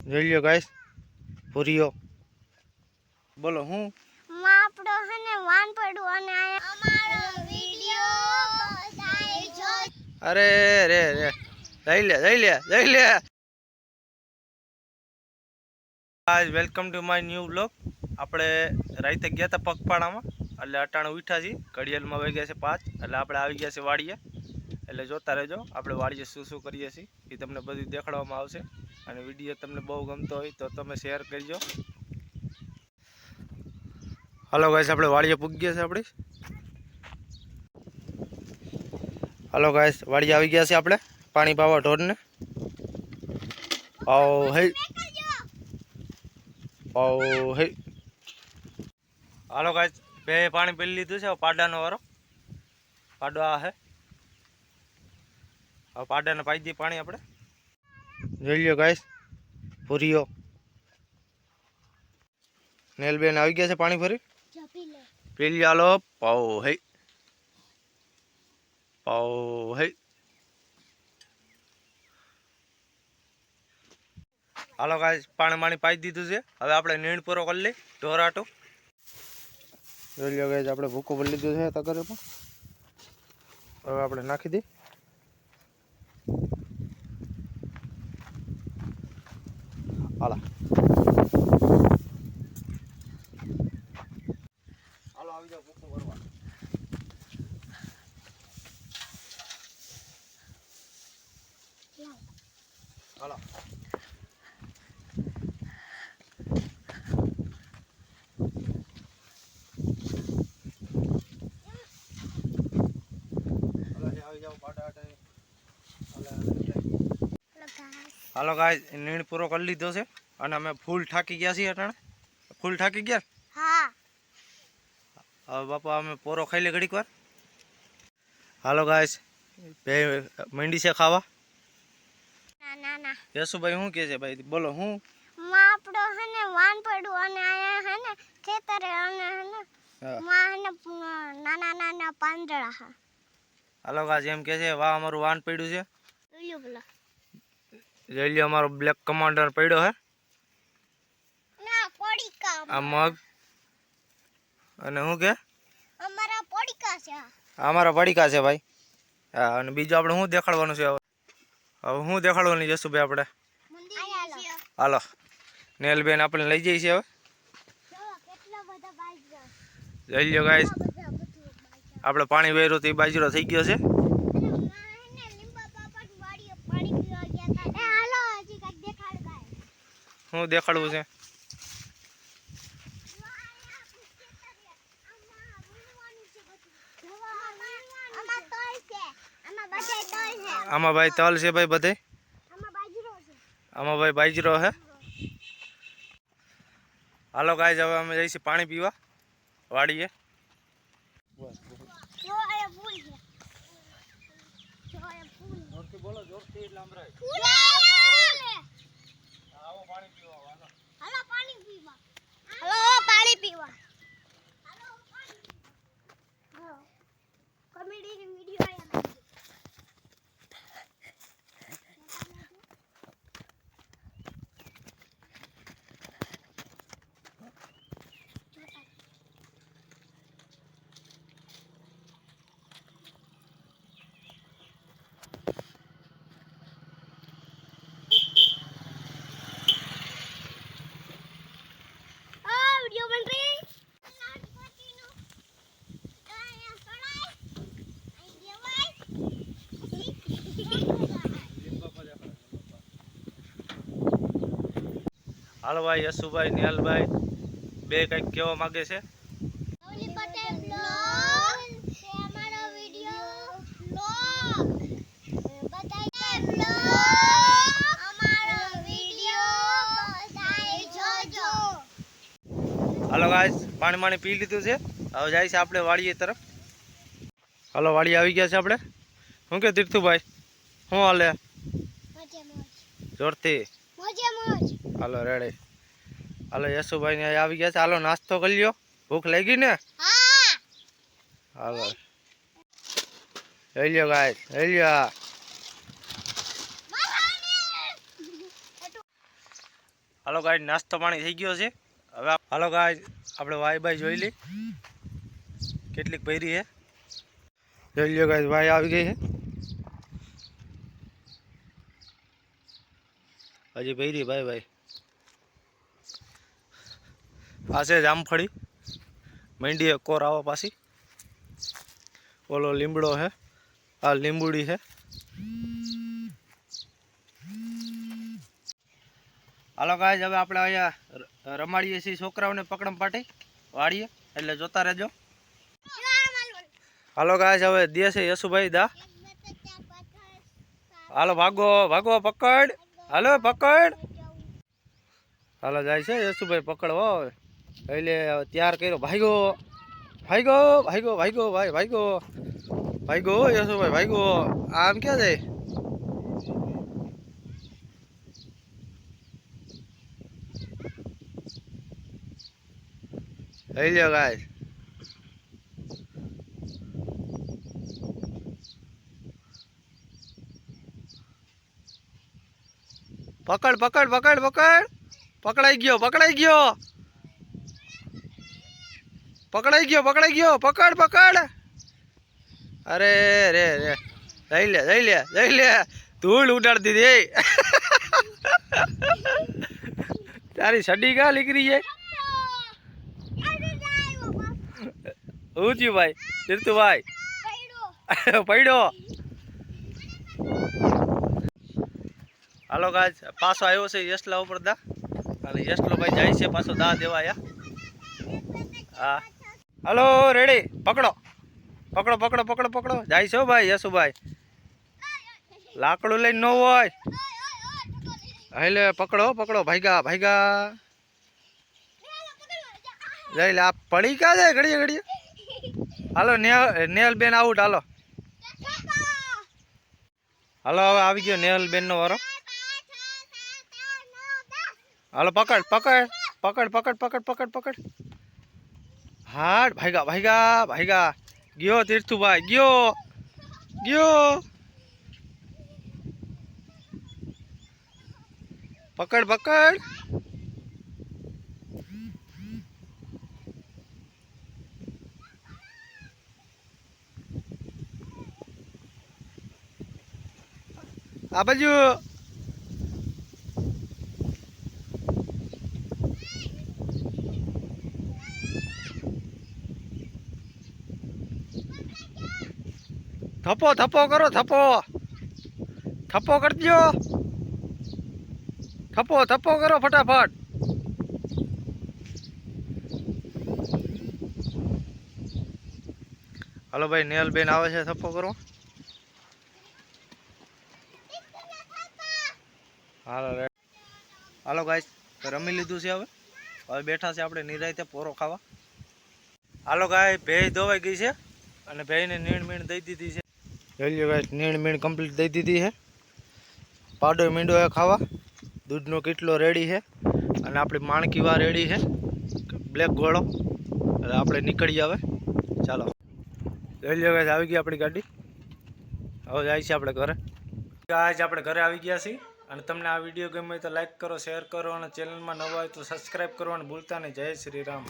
જોઈ લ્યો ગાઈસ પૂરીઓ બોલો હું આપણો હને વાન પડ્યું અને અમારો વિડિયો જોજો અરે રે રે જઈ લે guys welcome to my new blog. આપણે રાતે ગયા હતા પગપાળામાં એટલે અટાણે ઉઠ્યા છીએ ઘડિયાળમાં વાગ્યા છે 5 એટલે આપણે આવી ગયા છે વાડીએ। એટલે જોતા રહેજો આપણે વાડીએ શું કરીએ છીએ એ તમને બધું દેખાડવામાં આવશે અને વિડીયો તમને બહુ ગમતો હોય તો તમે શેર કરજો। હાલો ગાઈસ આપણે વાડીએ પૂગી ગયા છે આપણે। હાલો ગાઈસ વાડીએ આવી ગયા છે આપણે પાણી પાવા ઢોરને। હાલો ગાઈસ બે પાણી પી લીધું છે પાડાનો વારો પાડો આ હે હવે પાડાને પાઈ દી પાણી આપણે। જોઈ લ્યો ગાઈસ પૂરીઓ નેલબેન આવી ગયા છે પાણી ભરી પી લ્યો। હાલો પાઉ હે હાલો ગાઈસ પાણી પાઈ દીધું છે હવે આપણે નીણ પૂરો કરી લઈ ઢોરાટો। જોઈ લ્યો ગાઈસ આપણે ભૂકો ભરી લીધું છે તગરમાં હવે આપણે નાખી દઈ હાલો આવી જાવ ભૂકો ભરવા। હાલો હાલો ગાઈસ નીણ પૂરો કરી લીધો છે અને અમે ફૂલ ઠાકી ગયા છીએ અટાણે ફૂલ ઠાકી ગયા હા હવે બાપા અમે પોરો ખાઈ લે ઘડીક વાર। હાલો ગાઈસ બે મંડી છે ખાવા ના યશુભાઈ શું કહે છે ભાઈ બોલો હું આપણો હને વાન પડ્યું અને આયા હને ખેતરે અને હને માં હને નાના પાંદડા હા। હાલો ગાઈસ એમ કહે છે વાહ અમારું વાન પડ્યું છે જોયું બોલો જોઈ લ્યો અમારો બ્લેક કમાન્ડર પડ્યો હે ના પોડીકા આ મગ અને શું કે અમારા પોડીકા છે અમારા પડીકા છે ભાઈ હા અને બીજું આપણે શું દેખાડવાનું છે હવે શું દેખાડવાનું જશુભાઈ આપણે હાલો નેલબેન આપણે લઈ જઈએ છીએ હવે જોઈ લ્યો ગાઈસ આપણે પાણી વેર્યું તો એ બાજરો થઈ ગયો છે। શું દેખાડવું છે આમાં ભાઈ તલ છે ભાઈ બધે આમાં ભાઈ બાજરો હે। હાલો ગાઈસ હવે અમે જઈશું પાણી પીવા વાડીએ। બોલો જોરથી એટલે સંભળાય આવો પાણી પીવા હાલો પાણી પીવા કોમેડી વિડિયો આયા હાલો ભાઈ યશુભાઈ નિહાલભાઈ બે કંઈક કહેવા માગે છે હાલો ગાઈસ પાણી પી લીધું છે હવે જાય છે આપણે વાડીએ તરફ। હાલો વાડી આવી ગયા છે આપણે શું કે તીર્થુભાઈ શું હાલે જોરથી હાલો રેડે હાલો યશુભાઈ ને આવી ગયા છે હાલો નાસ્તો કરી લ્યો ભૂખ લાગી ને હાલો લઈ લ્યો ગાઈસ લઈ લ્યો હાલો ગાય નાસ્તો પાણી થઈ ગયો છે હવે હાલો ગાય આપણે વાય બાય જોઈ લઈ કેટલીક ભરી છે જોઈ લ્યો ગાય વાય આવી ગઈ છે હજી ભરી ભાઈ ભાઈ પાસે જામફળી મંડી કોર આવો પાછી ઓલો લીમડો છે આ લીંબુડી છે હાલો ગાય હવે આપણે અહીંયા રમાડીએ છીએ છોકરાઓને પકડમ પાટી વાળીએ એટલે જોતા રહેજો હાલો ગાય હવે દેશે યશુભાઈ દા હાલો ભાગો ભાગો પકડ હાલો પકડ હાલો જાય છે યશુભાઈ પકડવો એટલે તૈયાર કર્યો ભાઈગો ભાઈગો ભાઈગો ભાઈગો ભાઈ ભાઈગો ભાઈગો યશુભાઈ ભાઈગો આમ ક્યાં જાય લઈ લ્યો ગાય પકડ પકડ પકડ પકડ પકડાઈ ગયો પકડાઈ ગયો પકડાઈ ગયો પકડાઈ ગયો પકડ પકડ અરે રે રે લઈ લે લઈ લે લઈ લે ધૂળ ઉડાડી દીધી તારી સડી કા લીકરી છે ઊંચી ભાઈ તીર્થુભાઈ પડ્યો હાલો ગાજ પાછો આવ્યો છે યશલા ઉપર દા અને યશલો ભાઈ જાય છે પાછો દા દેવા હા હાલો રેડી પકડો પકડો પકડો પકડો પકડો જાય છે ભાઈ યશુભાઈ લાકડું લઈને ન હોય એટલે પકડો પકડો ભાઈગા ભાઈગા જઈ લે આ પડી કા જાય ઘડીએ ઘડીએ હાલો નેહલ બેન આઉટ હાલો હાલો હવે આવી ગયો નેહલ બેન નો વારો હાલો પકડ પકડ પકડ પકડ પકડ પકડ પકડ હાડ ભાઈગા ભાઈગા ભાઈગા ગયો તીર્થુભાઈ ગયો ગયો પકડ પકડ આ બાજુ થપ્પો થપ્પો કરો થપ્પો થપ્પો કરજો થપ્પો થપ્પો કરો ફટાફટ હાલો ભાઈ નેહલ બેન આવે છે થપ્પો કરો હાલો હાલો ગાઈસ રમી લીધું છે હવે બેઠા છે આપણે નિરાયતે પોરો ખાવા હાલો ગાય ભેજ ધોવાઈ ગઈ છે અને ભેજને નીણ મીણ દઈ દીધી છે જોઈ લો ગાઈસ નીણ મીણ કમ્પ્લીટ દઈ દીધી છે પાડો મીંડો એ ખાવા દૂધનો કેટલો રેડી છે અને આપણી માણકીવા રેડી છે બ્લેક ઘોડો એટલે આપણે નીકળી આવે ચાલો જોઈ લો ગાઈસ આવી ગઈ આપણી ગાડી હવે જાય છે આપણે ઘરે આજ આપણે ઘરે આવી ગયા છીએ અને તમને આ વિડીયો ગમે તો લાઈક કરો શેર કરો અને ચેનલમાં નવા હોય તો સબસ્ક્રાઈબ કરવાનું ભૂલતા નહીં જય શ્રી રામ